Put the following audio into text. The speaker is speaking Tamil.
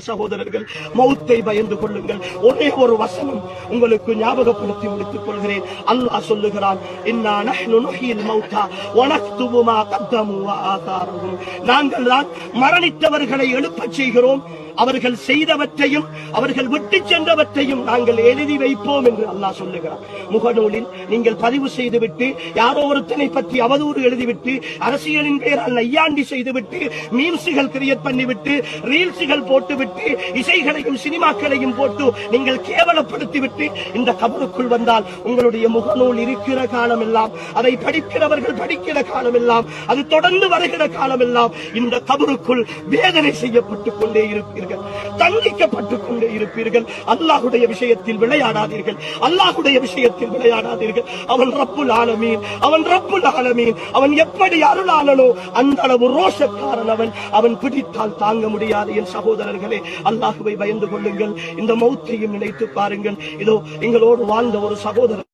சகோதரர்கள், மௌத்தை பயந்து கொள்ளுங்கள். ஒரே ஒரு வசனம் உங்களுக்கு ஞாபகப்படுத்தி முடித்துக் கொள்கிறேன். அல்லாஹ் சொல்லுகிறான், இன்னா நஹ்னு நுஹ்யில் மௌதா வ நக்துபு மா கத்தமு வ ஆதாரஹும். நாங்கள் தான் மரணித்தவர்களை எழுப்பச் செய்கிறோம், அவர்கள் செய்தவற்றையும் அவர்கள் விட்டு சென்றவற்றையும் நாங்கள் எழுதி வைப்போம் என்று அல்லாஹ் சொல்லுகிறார். முகநூலில் நீங்கள் பதிவு செய்துவிட்டு யாரோ ஒருத்தனை பற்றி அவதூறு எழுதிவிட்டு அரசியலின் பெயரால் நையாண்டி செய்துவிட்டு மீம்ஸுகள் கிரியேட் பண்ணிவிட்டு ரீல்ஸுகள் போட்டுவிட்டு இசைகளையும் சினிமாக்களையும் போட்டு நீங்கள் கேவலப்படுத்திவிட்டு இந்த கபருக்குள் வந்தால் உங்களுடைய முகநூல் இருக்கிற காலம் எல்லாம், அதை படிக்கிறவர்கள் படிக்கிற காலம் எல்லாம், அது தொடர்ந்து வருகிற காலம் எல்லாம் இந்த கபருக்குள் வேதனை செய்யப்பட்டுக் கொண்டே இருப்பீர்கள், தண்டிக்கப்பட்டுக் கொண்டே இருப்பீர்கள். அல்லாஹ்வுடைய விஷயத்தில் விளையாடாதீர்கள், அல்லாஹ்வுடைய விஷயத்தில் விளையாடாதீர்கள். அவன் ரப்புல் ஆலமீன், அவன் ரப்புல் ஆலமீன். அவன் எப்படி அருளாளனோ அந்த அளவு ரோஷக்காரன் அவன். அவன் பிடித்தால் தாங்க முடியாது. என் சகோதரர்களே, அல்லாஹ்வை பயந்து கொள்ளுங்கள். இந்த மௌத்தையும் நினைத்து பாருங்கள். இதோ எங்களோடு வாழ்ந்த ஒரு சகோதரர்